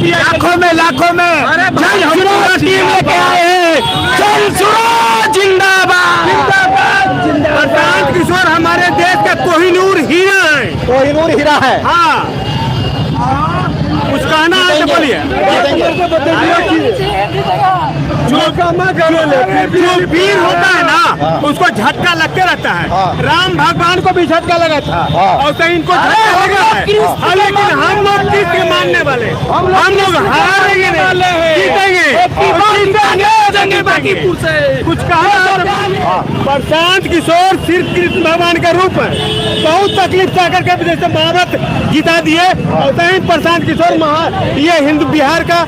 लाखों में टीम लेके आए हैं। जनसुराज जिंदाबाद। प्रशांत किशोर हमारे देश का कोहिनूर हीरा है। कोहिनूर हीरा है। हाँ, कुछ कहना है तो बोलिए। जो वीर होता है ना, उसको झटका लगते रहता है। राम भगवान को भी झटका लगा था और कहीं इनको झटका लगा है। लेकिन हम लोग किसके मानने वाले? हम लोग हारेंगे नहीं, जीतेंगे। बाकीपुर से कुछ कहा। प्रशांत किशोर सिर्फ कृष्ण भगवान का रूप है। बहुत तकलीफ से आकर के जैसे महाभारत जिता दिए और कहीं प्रशांत किशोर ये हिंदू बिहार का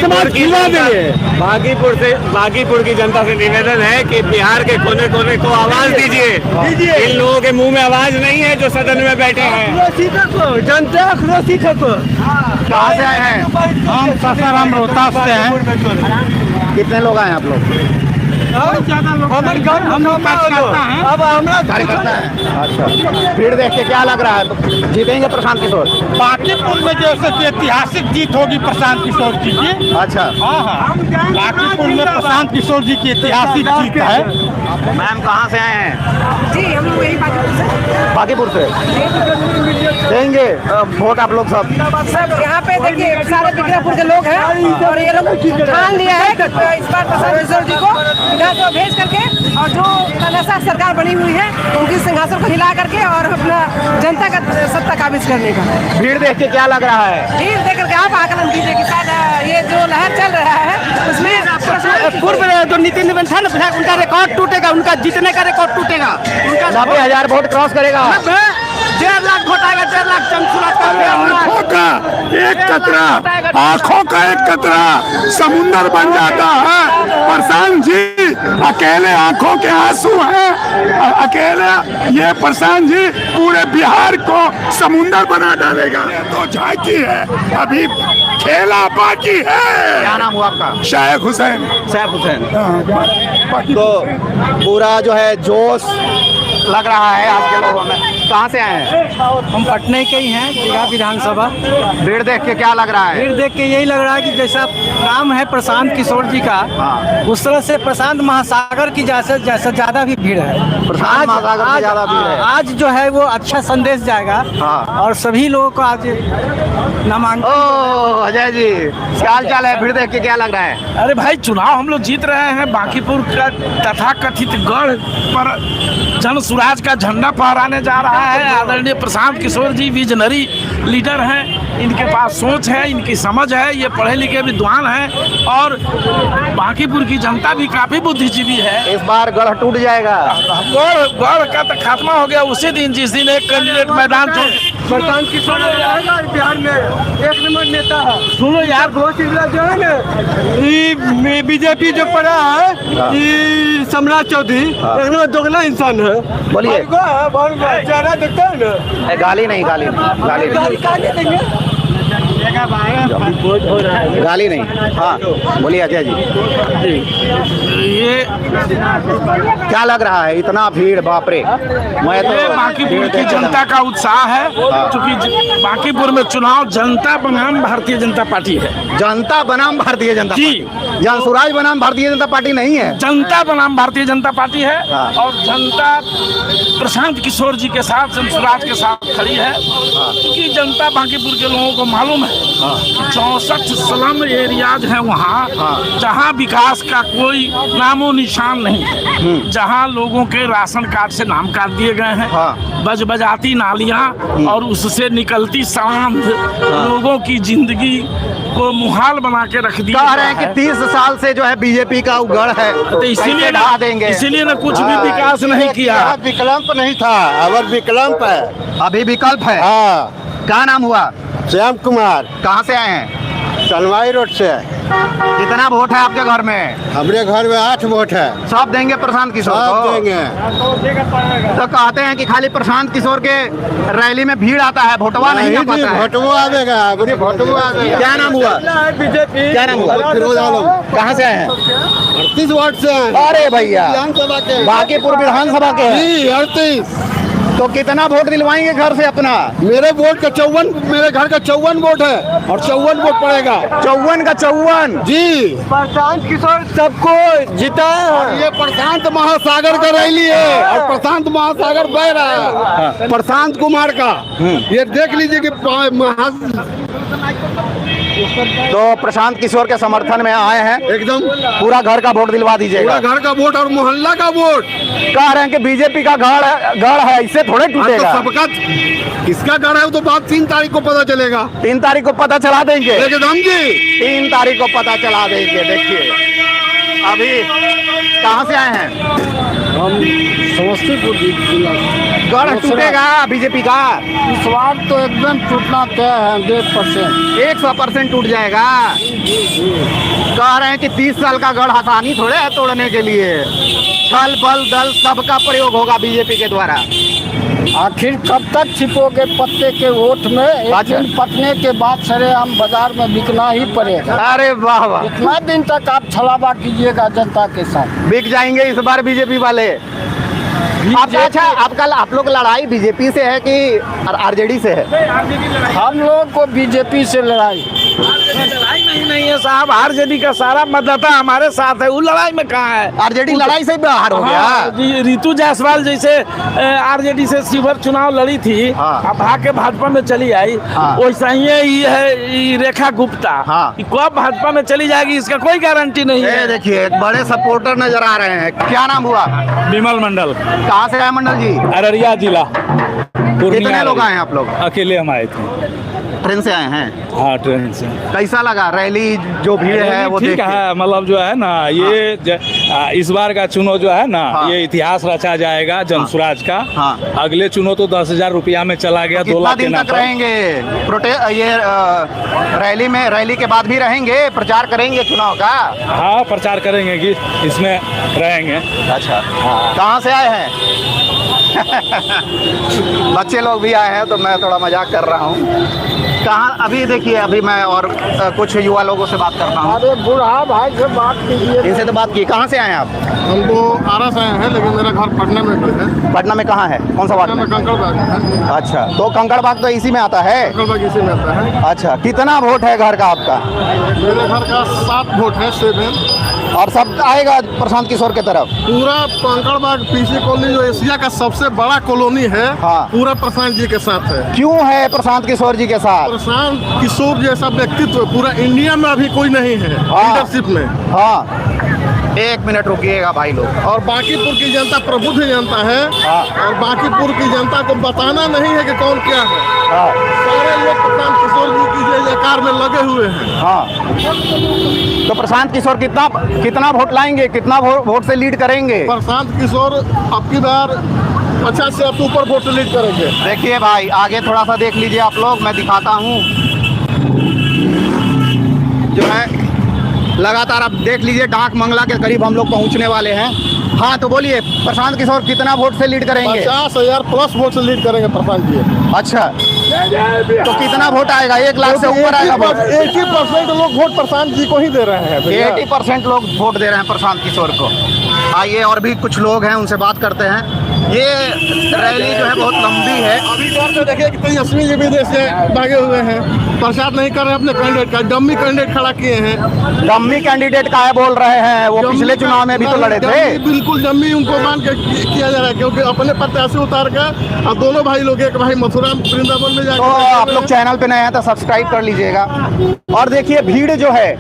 समाज खिला देंगे। बागीपुर की जनता से निवेदन है कि बिहार के कोने कोने को आवाज दीजिए। इन लोगों के मुंह में आवाज नहीं है जो सदन में बैठे हैं। जनता को कहाँ से आए हैं? हम सासाराम रोहतास से हैं। कितने लोग आए आप लोग? हम लोग कार्यकर्ता है। अच्छा, भीड़ देख के क्या लग रहा है? जीतेंगे प्रशांत किशोर? बाकीपुर में जैसे ऐतिहासिक जीत होगी प्रशांत किशोर जी की। अच्छा, हाँ, बाकीपुर में प्रशांत किशोर जी की ऐतिहासिक जीत है। मैम कहाँ से आए हैं? जी, हम लोग यही बाकीपुर से देंगे वोट आप लोग सब? यहाँ पे देखिए सारे बिक्रमपुर के लोग हैं और ये लोग ठान लिया है कि इस बार प्रशांत किशोर जी को विधानसभा भेज करके और जो तानाशाह सरकार बनी हुई है उनकी सिंहासन को हिला करके और अपना जनता का सत्ता काबिज करने का। भीड़ देख के क्या लग रहा है? भीड़ देख करके आप आकलन कीजिए कि शायद ये जो लहर चल रहा है उसमें पूर्व जो नीति निबंधन था ना, उनका रिकॉर्ड टूटेगा, उनका जीतने का रिकॉर्ड टूटेगा। उनका 90,000 वोट क्रॉस करेगा। 1.5 लाख वोट आएगा। 1.5 लाख आँखों का एक कतरा, आँखों का एक कतरा समुंदर बन जाता है। प्रशांत जी अकेले आँखों के आंसू हैं। अकेले ये प्रशांत जी पूरे बिहार को समुंदर बना डालेगा। तो झांकी है, अभी खेला बाकी है। क्या नाम हुआ आपका? शेख हुसैन। सैफ हुसैन। तो पूरा जो है जोश लग रहा है आपके लोगों में। कहाँ से आए हैं? हम पटने के ही हैं, दीघा विधानसभा। भीड़ देख के क्या लग रहा है? भीड़ देख के यही लग रहा है कि जैसा नाम है प्रशांत किशोर जी का, उस तरह से प्रशांत महासागर की जैसे ज्यादा भी भीड़ है। प्रशांत महासागर से ज्यादा भीड़ है। आज जो है वो अच्छा संदेश जाएगा और सभी लोगों को आज नामांकन। ओ अजय जी, क्या हाल चाल है? भीड़ देख के क्या लग रहा है? अरे भाई, चुनाव हम लोग जीत रहे हैं। बांकीपुर का तथाकथित गढ़ पर जन स्वराज का झंडा फहराने जा रहा है। आदरणीय प्रशांत किशोर जी विजनरी लीडर हैं। इनके पास सोच है, इनकी समझ है, ये पढ़े लिखे विद्वान हैं और बांकीपुर की जनता भी काफी बुद्धिजीवी है। इस बार गढ़ टूट जाएगा। गढ़ का तो खात्मा हो गया उसी दिन जिस दिन एक कैंडिडेट मैदान छोड़। प्रशांत किशोर बिहार में एक नंबर नेता है। सुनो यार, जो है ना, बीजेपी जो पड़ा है, ये सम्राट चौधरी एक नंबर दोगला इंसान है। बोलिए। चेहरा देखते हैं ना। गाली नहीं, गाली नहीं। हाँ बोलिए अजय जी। ये क्या लग रहा है? इतना भीड़, बाप रे। मैं तो बांकीपुर की जनता का उत्साह है, क्योंकि बांकीपुर में चुनाव जनता बनाम भारतीय जनता पार्टी है। जनता बनाम भारतीय जनता जी। जन स्वराज बनाम भारतीय जनता पार्टी नहीं है। जनता बनाम भारतीय जनता पार्टी है और जनता प्रशांत किशोर जी के साथ, जन स्वराज के साथ खड़ी है। क्योंकि जनता बांकीपुर के लोगों को मालूम है 64 स्लम एरियाज हैं वहाँ, जहाँ विकास का कोई नामो निशान नहीं, जहाँ लोगों के राशन कार्ड से नाम काट दिए गए हैं। बजबजाती नालियाँ और उससे निकलती सांध लोगों की जिंदगी को मुहाल बना के रख दिया। कह रहे हैं कि 30 साल से जो है बीजेपी का उगड़ है, तो इसीलिए ढा देंगे। इसीलिए ना कुछ भी विकास नहीं किया। विकल्प नहीं था, अब विकल्प है। अभी विकल्प है। क्या नाम हुआ? श्याम कुमार। कहाँ से आए हैं? सनवाई रोड से। कितना वोट है आपके घर में? हमारे घर में 8 वोट है। सब देंगे प्रशांत किशोर को? देंगे। तो कहते हैं कि खाली प्रशांत किशोर के रैली में भीड़ आता है, भोटवा नहीं आ पाता है। भोटवा आवेगा, भोटवा आवेगा। क्या नाम हुआ? बीजेपी। क्या नाम हुआ? फिरोज आलम। कहाँ से आए हैं? 38 वार्ड से हैं। अरे भैया, विधानसभा के। बांकीपुर विधानसभा के हैं। 38। तो कितना वोट दिलवाएंगे घर से अपना? मेरे वोट का 54, मेरे घर का 54 वोट है और 54 वोट पड़ेगा। 54 का 54 जी, प्रशांत किशोर सबको जीता है। ये प्रशांत महासागर का रैली है और प्रशांत महासागर बह रहा है प्रशांत कुमार का। ये देख लीजिए कि तो प्रशांत किशोर के समर्थन में आए हैं, एकदम पूरा घर का वोट दिलवा दीजिएगा। पूरा घर का वोट और मोहल्ला का वोट। कह रहे हैं कि बीजेपी का गढ़ है, इससे थोड़े हाँ, तो टूटेगा। सबका किसका गढ़ है वो तो बात 3 तारीख को पता चलेगा। 3 तारीख को पता चला देंगे। एकदम जी, 3 तारीख को पता चला देंगे। देखिए अभी कहाँ से आए हैं? हम समस्तीपुर जिला। गढ़ टूटेगा बीजेपी का? इस बार तो एकदम टूटना तय है 100%। 100% टूट जाएगा। कह रहे हैं कि 30 साल का गढ़ आसानी थोड़े है तोड़ने के लिए। छल बल दल सबका प्रयोग होगा बीजेपी के द्वारा। आखिर कब तक छिपोगे पत्ते के वोट में? एक दिन पटने के बाद सरेआम बाजार में बिकना ही पड़ेगा। अरे वाह वाह, कितना दिन तक आप छलावा कीजिएगा जनता के साथ? बिक जाएंगे इस बार बीजेपी वाले। आपका अच्छा, आप लोग लड़ाई बीजेपी से है कि आरजेडी से है? हम लोग को बीजेपी से लड़ाई नहीं है साहब। आरजेडी का सारा मतदाता हमारे साथ है, वो लड़ाई में कहाँ है? आरजेडी लड़ाई से बाहर हो गया। हाँ, रितु जायसवाल जैसे आरजेडी से शिवहर चुनाव लड़ी थी, हाँ। अब भाग भाजपा में चली आई। हाँ। वैसा ही ये है ये रेखा गुप्ता, हाँ। ये कब भाजपा में चली जाएगी इसका कोई गारंटी नहीं ये है। देखिए एक बड़े सपोर्टर नजर आ रहे हैं। क्या नाम हुआ? विमल मंडल, कहाँ से आए मंडल जी? अररिया जिला, कितने लोग आए हैं आप लोग? अकेले हम आए थे। ट्रेन से आए हैं? हाँ, ट्रेन से। कैसा लगा रैली? जो भीड़ है वो ठीक देख के? है, मतलब जो है ना ये इस बार का चुनाव जो है ना, हाँ। ये इतिहास रचा जाएगा जनसुराज का। हाँ। अगले चुनाव तो 10,000 रुपया में चला गया, 2 कितना लाख के दिन तक नाम पर। रहेंगे ये रैली में? रैली के बाद भी रहेंगे, प्रचार करेंगे चुनाव का? हाँ, प्रचार करेंगे कि इसमें रहेंगे। अच्छा, कहाँ से आए हैं? बच्चे लोग भी आए हैं तो मैं थोड़ा मजाक कर रहा हूँ। कहाँ अभी देखिए, अभी मैं और कुछ युवा लोगों से बात करता हूँ। अरे बूढ़ा भाई से बात कीजिए। इनसे तो बात की। कहाँ से आए हैं आप? हम तो आरा से आए हैं लेकिन मेरा घर पटना में है। पटना में कहाँ है? कौन सा वार्ड में? कंकड़बाग है। अच्छा, तो कंकड़बाग तो इसी में आता है। कंकड़बाग इसी में आता है। अच्छा, कितना वोट है घर का आपका? मेरे घर का 7 वोट है, 7। और सब आएगा प्रशांत किशोर के तरफ? पूरा कंकड़बाग पीसी कॉलोनी जो एशिया का सबसे बड़ा कॉलोनी है, हाँ। पूरा प्रशांत जी के साथ है। क्यों है प्रशांत किशोर जी के साथ? प्रशांत किशोर जैसा व्यक्तित्व पूरा इंडिया में अभी कोई नहीं है लीडरशिप में। हाँ, 1 मिनट रुकिएगा भाई लोग। और बांकीपुर की जनता प्रबुद्ध जनता है। हाँ। और बांकीपुर की जनता को बताना नहीं है कि कौन क्या है। हाँ, सारे लोग प्रशांत किशोर जी की जय जयकार में लगे हुए हैं। हाँ। तो प्रशांत किशोर कितना वोट लाएंगे? कितना वोट से लीड करेंगे? प्रशांत किशोर अब की बार 50 से अब ऊपर वोट से लीड करेंगे। देखिए भाई, आगे थोड़ा सा देख लीजिए आप लोग, मैं दिखाता हूँ। जो है लगातार आप देख लीजिए, डाक मंगला के करीब हम लोग पहुँचने वाले हैं। हाँ, तो बोलिए प्रशांत किशोर कितना वोट से लीड करेंगे? 50,000 प्लस वोट से लीड करेंगे प्रशांत जी। अच्छा, तो कितना वोट आएगा? 1 लाख से ऊपर आएगा वोट? 80% लोग वोट प्रशांत जी को ही दे रहे हैं भैया। 80% लोग वोट दे रहे हैं प्रशांत किशोर को। आइए और भी कुछ लोग हैं, उनसे बात करते हैं। ये रैली जो है बहुत लंबी है। अभी दौर में देखिए कि तेजस्वी जी विदेश से भागे हुए हैं, प्रचार नहीं कर रहे अपने कैंडिडेट का, डम्मी कैंडिडेट खड़ा किए हैं। डम्मी कैंडिडेट का है बोल रहे हैं? वो पिछले चुनाव में भी तो लड़े थे। बिल्कुल डम्मी उनको मान के किया जा रहा है, क्योंकि अपने प्रत्याशी उतार कर और दोनों भाई लोग, एक भाई मथुरा वृंदावन में तो आप लोग चैनल पे नए हैं तो सब्सक्राइब कर लीजिएगा। और देखिए भीड़ जो है,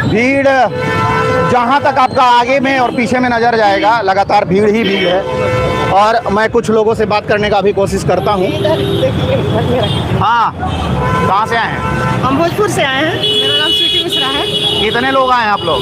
भीड़ जहाँ तक आपका आगे में और पीछे में नजर जाएगा, लगातार भीड़ ही भीड़ है। और मैं कुछ लोगों से बात करने का भी कोशिश करता हूँ। हाँ, कहाँ से आए हैं? हम भोजपुर से आए हैं। मेरा नाम स्वीटी मिश्रा है। कितने लोग आए हैं आप लोग?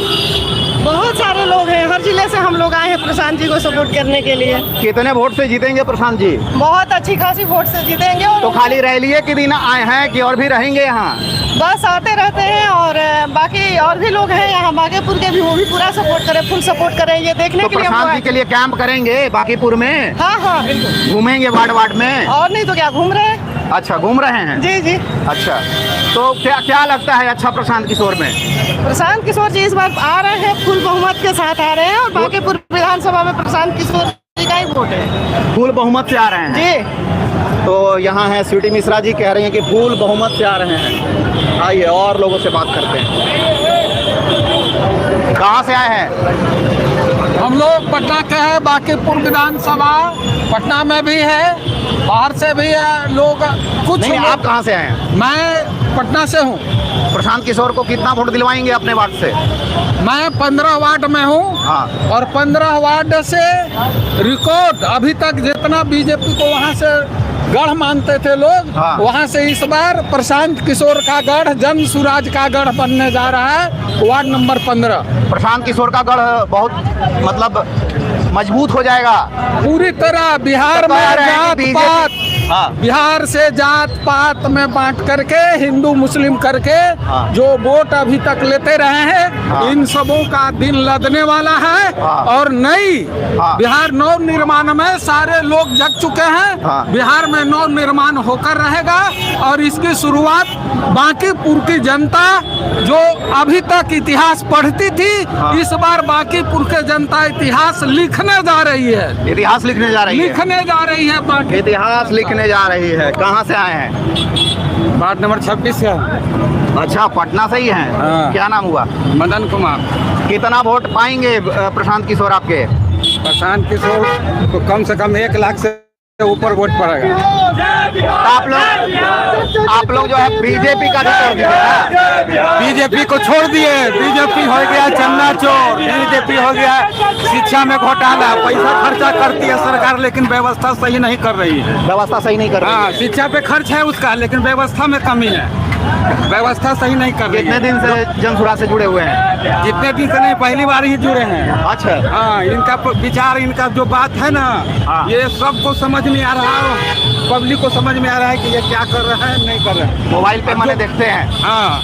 बहुत सारे लोग हैं, हर जिले से हम लोग आए हैं प्रशांत जी को सपोर्ट करने के लिए। कितने वोट से जीतेंगे प्रशांत जी? बहुत अच्छी खासी वोट से जीतेंगे। और तो खाली रैली के दिन आए हैं कि और भी रहेंगे यहाँ? बस आते रहते हैं, और बाकी और भी लोग हैं यहाँ बांकीपुर के भी, वो भी पूरा सपोर्ट करें, फुल सपोर्ट करें, ये देखने तो के लिए हम प्रशांत लोग जी के लिए कैंप करेंगे बांकीपुर में? हाँ हाँ बिल्कुल। घूमेंगे वार्ड वार्ड में? और नहीं तो क्या, घूम रहे हैं। अच्छा, घूम रहे हैं? जी जी। अच्छा, तो क्या लगता है अच्छा प्रशांत किशोर में? प्रशांत किशोर जी इस बार आ रहे हैं, फुल बहुमत के साथ आ रहे हैं, और बांकीपुर विधानसभा में प्रशांत किशोर का ही वोट है फुल बहुमत से आ रहे हैं जी। तो यहाँ है स्वीटी मिश्रा जी, कह रही हैं कि फुल बहुमत से आ रहे हैं। आइए और लोगों से बात करते हैं। कहाँ से आए हैं? हम लोग पटना के हैं, बांकीपुर विधानसभा पटना में भी है, बाहर से भी है लोग। कुछ नहीं, आप कहाँ से आए हैं? मैं पटना से हूँ। प्रशांत किशोर को कितना वोट दिलवाएंगे अपने वार्ड से? मैं 15 वार्ड में हूँ हाँ। और 15 वार्ड से रिकॉर्ड अभी तक जितना बीजेपी को वहाँ से गढ़ मानते थे लोग, हाँ। वहाँ से इस बार प्रशांत किशोर का गढ़, जन सुराज का गढ़ बनने जा रहा है। वार्ड नंबर 15 प्रशांत किशोर का गढ़ बहुत मतलब मजबूत हो जाएगा। पूरी तरह बिहार में जात पात, हाँ। बिहार से जात पात में बांट करके, हिंदू मुस्लिम करके हाँ। जो वोट अभी तक लेते रहे हैं, हाँ। इन सबों का दिन लदने वाला है। हाँ। और नई हाँ। बिहार नव निर्माण में सारे लोग जग चुके हैं। हाँ। बिहार में नव निर्माण होकर रहेगा और इसकी शुरुआत बांकीपुर की जनता जो अभी तक इतिहास पढ़ती थी, हाँ। इस बार बांकीपुर के जनता इतिहास लिखने जा रही है। इतिहास लिखने जा रही है। लिखने जा रही है बाकी। इतिहास लिखने जा रही है। कहाँ से आए हैं? वार्ड नंबर 26 है। अच्छा, पटना से ही हैं। हाँ। क्या नाम हुआ? मदन कुमार। कितना वोट पाएंगे प्रशांत किशोर आपके? प्रशांत किशोर तो कम से कम 1 लाख से ऊपर वोट पड़ेगा। तो आप लोग जो है बीजेपी का भी छोड़ दीजिए। बीजेपी को छोड़ दिए। बीजेपी हो गया चंदा चोर, बीजेपी हो गया शिक्षा में घोटाला। पैसा खर्चा करती है सरकार, लेकिन व्यवस्था सही नहीं कर रही है। व्यवस्था सही नहीं कर रही हाँ, है। शिक्षा पे खर्च है उसका, लेकिन व्यवस्था में कमी है। व्यवस्था सही नहीं कर रही कितने है। दिन से जनसुराज से जुड़े हुए हैं? जितने दिन से नहीं, पहली बार ही जुड़े हैं। अच्छा। हाँ, इनका विचार, इनका जो बात है ना, हाँ। ये सबको समझ में आ रहा है। पब्लिक को समझ में आ रहा है कि ये क्या कर रहे हैं, नहीं कर रहे हैं। मोबाइल पे मैंने देखते हैं। हाँ,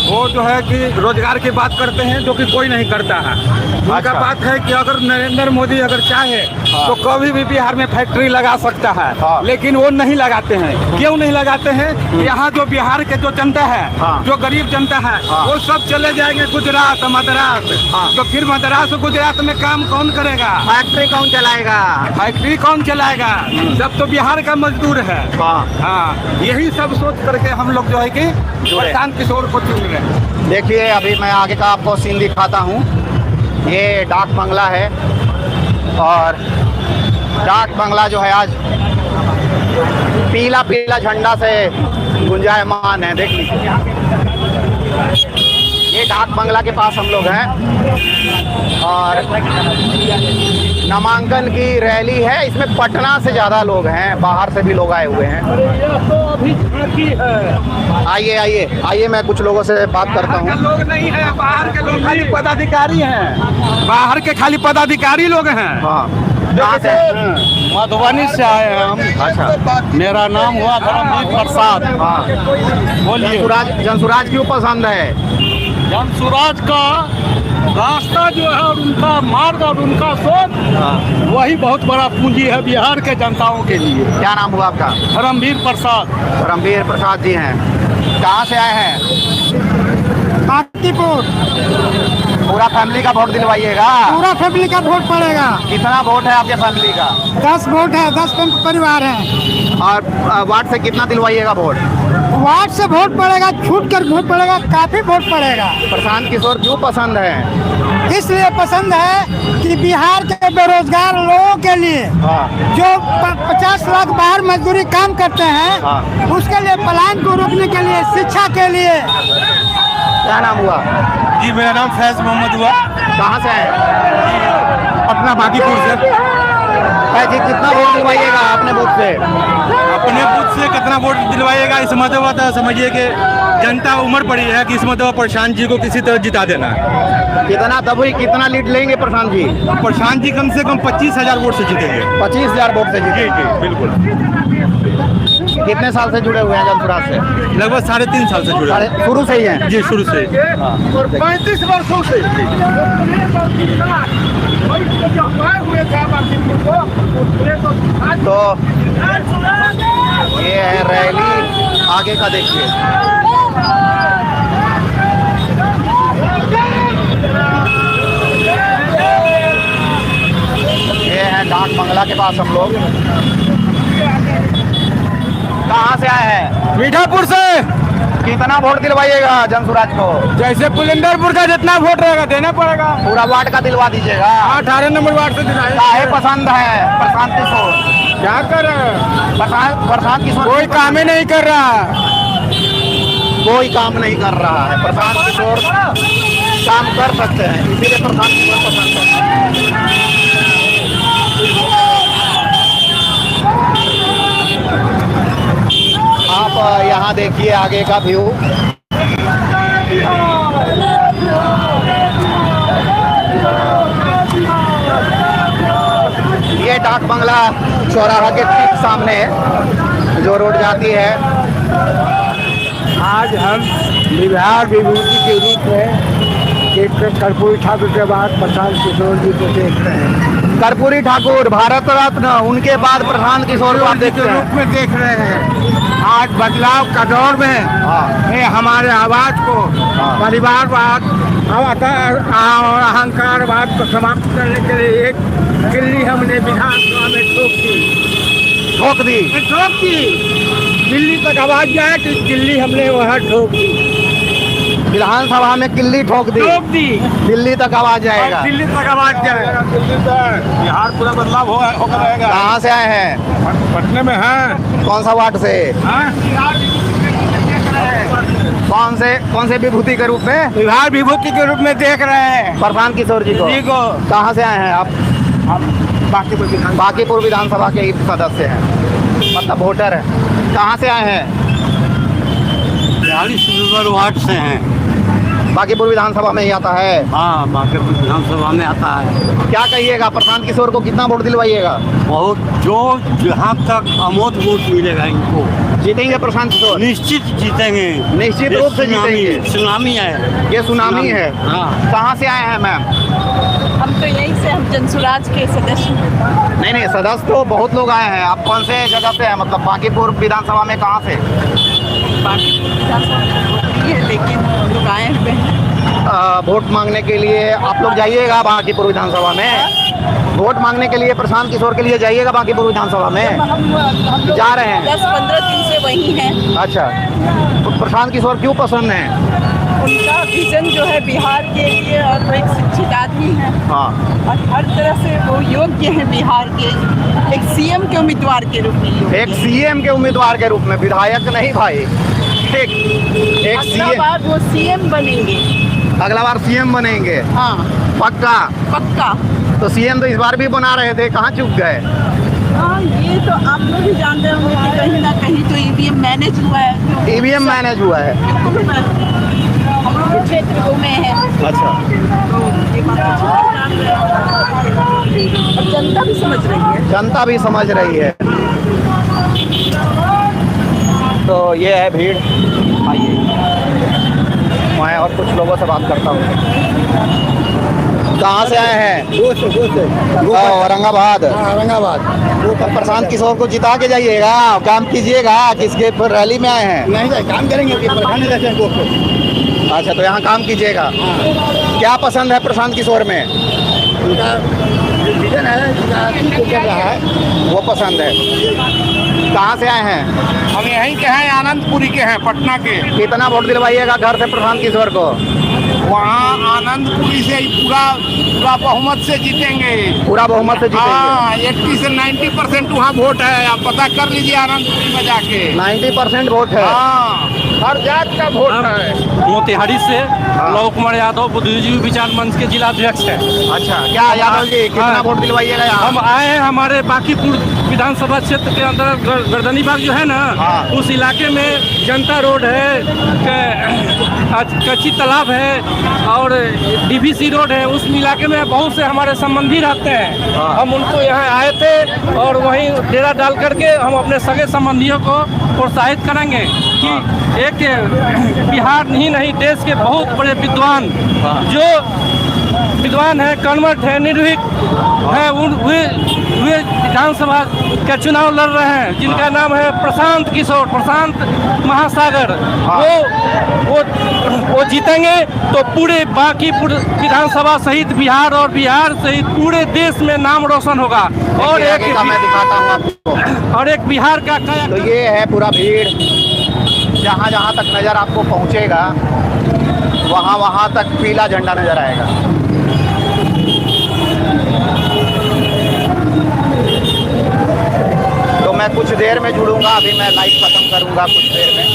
वो जो है कि रोजगार की बात करते हैं, जो कि कोई नहीं करता है। उनका अच्छा। बात है कि अगर नरेंद्र मोदी अगर चाहे तो कभी भी बिहार में फैक्ट्री लगा सकता है। हाँ। लेकिन वो नहीं लगाते हैं। क्यों नहीं लगाते हैं? यहाँ जो बिहार के जो जनता है, हाँ। जो गरीब जनता है, हाँ। वो सब चले जाएंगे गुजरात, मद्रास। हाँ। तो फिर मद्रास गुजरात में काम कौन करेगा? फैक्ट्री कौन चलाएगा? फैक्ट्री कौन चलाएगा? सब तो बिहार का मजदूर है। हाँ। हाँ, यही सब सोच करके हम लोग जो है कि प्रशांत किशोर को चुन रहे हैं। देखिए, अभी मैं आगे का आपको सीन दिखाता हूँ। ये डाक बंगला है और डाक बंगला जो है आज पीला पीला झंडा से गुंजायमान है। देख लीजिए, ये डाक बंगला के पास हम लोग हैं और नामांकन की रैली है। इसमें पटना से ज़्यादा लोग हैं, बाहर से भी लोग आए हुए हैं। आइए आइए आइए, मैं कुछ लोगों से बात करता हूँ। लोग नहीं है, बाहर के लोग खाली पदाधिकारी हैं। बाहर के खाली पदाधिकारी लोग हैं। हाँ, कहाँ से? मधुबनी से आए हैं हम। अच्छा। मेरा नाम हुआ धर्मवीर प्रसाद। हाँ, बोलिए। जनसुराज क्यों पसंद है? जनसुराज का रास्ता जो है और उनका मार्ग और उनका सोच, वही बहुत बड़ा पूंजी है बिहार के जनताओं के लिए। क्या नाम हुआ आपका? धर्मवीर प्रसाद। रणबीर प्रसाद जी हैं। कहाँ से आए हैं? बांकीपुर। पूरा फैमिली का वोट दिलवाइएगा। पूरा फैमिली का वोट पड़ेगा। कितना वोट है आपके फैमिली का? 10 वोट है, 10 परिवार है। और वार्ड से कितना दिलवाइएगा वोट? वार्ड से वोट पड़ेगा, छूट कर वोट पड़ेगा, काफी वोट पड़ेगा। प्रशांत किशोर क्यों पसंद है? इसलिए पसंद है कि बिहार के बेरोजगार लोगों के लिए जो 50 लाख बाहर मजदूरी काम करते हैं, उसके लिए पलायन को रोकने के लिए, शिक्षा के लिए। क्या नाम हुआ? जी, मेरा नाम फैज मोहम्मद हुआ। कहाँ से आए? अपना बांकीपुर से। जी, कितना वोट दिलवाइएगा अपने बूथ से? अपने बूथ से कितना वोट दिलवाइएगा? इस मरतबा तो समझिए कि जनता उम्र पड़ी है कि इस मरतबा प्रशांत जी को किसी तरह जिता देना है। कितना तभी कितना लीड लेंगे प्रशांत जी? प्रशांत जी कम से कम 25,000 वोट से जीतेंगे। 25,000 वोट से जी जीतेंगे। जी, बिल्कुल। कितने साल से जुड़े हुए हैं जनसुराज से? लगभग 3.5 साल से जुड़े हैं। शुरू से ही हैं? जी, शुरू से। 35 वर्षों से। तो ये है रैली, आगे का देखिए। ये है डाक बंगला। मुखिया के पास हम लोग। कहाँ से आए हैं? मीठापुर से। कितना वोट दिलवाइएगा जनसुराज को? जैसे पुलिंदरपुर का जितना वोट रहेगा देना पड़ेगा। पूरा वार्ड का दिलवा दीजिएगा। 18 नंबर वार्ड से दिलाएंगे। काहे पसंद है प्रशांत किशोर? क्या कर रहे हैं? प्रशांत किशोर कोई काम ही नहीं कर रहा। कोई काम नहीं कर रहा है। प्रशांत किशोर काम कर सकते हैं, इसीलिए प्रशांत किशोर पसंद है। आप यहाँ देखिए आगे का व्यू। ये डाक बंगला चौराहा के ठीक सामने जो रोड जाती है। आज हम बिहार विभूति के रूप में कर्पूरी ठाकुर के बाद प्रशांत किशोर जी को देख रहे हैं। कर्पूरी ठाकुर भारत रत्न, उनके बाद प्रशांत किशोर को आप देखते के हैं। रूप में देख रहे हैं। आज बदलाव का दौर में हाँ। ये हमारे आवाज को परिवारवाद और अहंकारवाद को समाप्त करने के लिए एक किल्ली हमने विधानसभा में ठोक दी। ठोक दी। दिल्ली तक आवाज जाए कि दिल्ली हमने वहाँ ठोक दी। विधानसभा में किल्ली ठोक दी। ठोक दी। दिल्ली तक आवाज जाएगा। दिल्ली तक आवाज जाएगा। बिहार पूरा बदलाव होकर रहेगा। कहाँ से आए हैं? पटने में है। कौन सा वार्ड से? कौन से विभूति के रूप में? बिहार विभूति के रूप में देख रहे हैं प्रशांत किशोर जी को। कहाँ से आए हैं आप? बांकीपुर विधानसभा के ही सदस्य हैं, मतलब वोटर है। कहाँ से आए हैं? 42 नंबर वार्ड से हैं। बांकीपुर विधानसभा में ही आता है। हाँ, बांकीपुर विधानसभा में आता है। क्या कहिएगा, प्रशांत किशोर को कितना वोट दिलवाइएगा? बहुत, जो जहाँ तक अमोद वोट मिलेगा इनको जीतेंगे प्रशांत किशोर? निश्चित जीतेंगे। निश्चित रूप से जीतेंगे। सुनामी है। ये सुनामी है। हाँ। कहाँ से आए हैं मैम? हम तो यहीं से, हम जनसुराज के सदस्य। नहीं, सदस्य तो बहुत लोग आए हैं। आप कौन से जगह से हैं, मतलब बांकीपुर विधानसभा में कहाँ से? लेकिन लोग आए हुए हैं वोट मांगने के लिए। आप लोग जाइएगा बांकीपुर विधानसभा में वोट मांगने के लिए? प्रशांत किशोर के लिए जाइएगा बांकीपुर विधानसभा में? हम लोग जा रहे हैं। 10-15 दिन से वही हैं। अच्छा, तो प्रशांत किशोर क्यों पसंद है? उनका विजन जो है बिहार के लिए, और वो एक शिक्षित आदमी है। हाँ। और हर तरह से वो योग्य है बिहार के एक सीएम के उम्मीदवार के रूप में। एक सीएम के उम्मीदवार के रूप में, विधायक नहीं भाई। एक अगला सीएम। बार वो सीएम बनेंगे। अगला बार सीएम बनेंगे? हाँ, पक्का? पक्का। तो सीएम तो इस बार भी बना रहे थे, कहाँ चूक गए? हाँ, ये तो आप लोग भी जानते होंगे कि कहीं ना कहीं तो ईवीएम मैनेज हुआ है। ईवीएम मैनेज हुआ है। हम लोग के क्षेत्र में है। अच्छा, ये बात तो जान रहे हैं। और जनता भी समझ रही है। जनता भी समझ रही है। तो ये है भीड़। आइए, मैं और कुछ लोगों से बात करता हूँ। कहाँ से आए हैं? औरंगाबाद। औरंगाबाद। तो प्रशांत किशोर को जिता के जाइएगा, काम कीजिएगा। किसके रैली में आए हैं? नहीं, काम करेंगे। अच्छा, तो यहाँ काम कीजिएगा। क्या पसंद है प्रशांत किशोर में? उनका विजन है, वो पसंद है। कहाँ से आए हैं? हम यहीं के हैं, आनंदपुरी के हैं, पटना के। कितना वोट दिलवाइएगा घर से प्रशांत किशोर को? वहाँ आनंदपुरी से ही पूरा बहुमत से जीतेंगे। पूरा बहुमत से जीतेंगे। हाँ, 80 से 90% वहाँ वोट है। आप पता कर लीजिए आनंदपुरी में जाके। 90% वोट है। हाँ, हर जात का वोट है। मोतिहारी से लव कुमार यादव बुद्धिजीवी विचार मंच के जिला अध्यक्ष है। अच्छा, क्या यादव जी कितना वोट दिलवाइएगा यहाँ? हम आए हैं, हमारे बांकीपुर विधानसभा क्षेत्र के अंदर गर्दनीबाग जो है ना, हाँ। उस इलाके में जनता रोड है, कच्ची तालाब है और डीवीसी रोड है। उस इलाके में बहुत से हमारे संबंधी रहते हैं। हाँ। हम उनको यहाँ आए थे और वहीं डेरा डाल करके हम अपने सगे संबंधियों को प्रोत्साहित करेंगे कि एक बिहार ही नहीं, देश के बहुत बड़े विद्वान जो विद्वान है, कर्मठ है, निर्भीक है, वे विधानसभा का चुनाव लड़ रहे हैं, जिनका नाम है प्रशांत किशोर, प्रशांत महासागर। वो जीतेंगे तो पूरे बाकी विधानसभा सहित बिहार और बिहार सहित पूरे देश में नाम रोशन होगा। और मैं दिखाता हूँ आपको, और एक बिहार का तो ये है पूरा भीड़, जहाँ जहाँ तक नज़र आपको पहुँचेगा वहाँ वहाँ तक पीला झंडा नज़र आएगा। तो मैं कुछ देर में जुड़ूंगा, अभी मैं लाइव खत्म करूंगा कुछ देर में।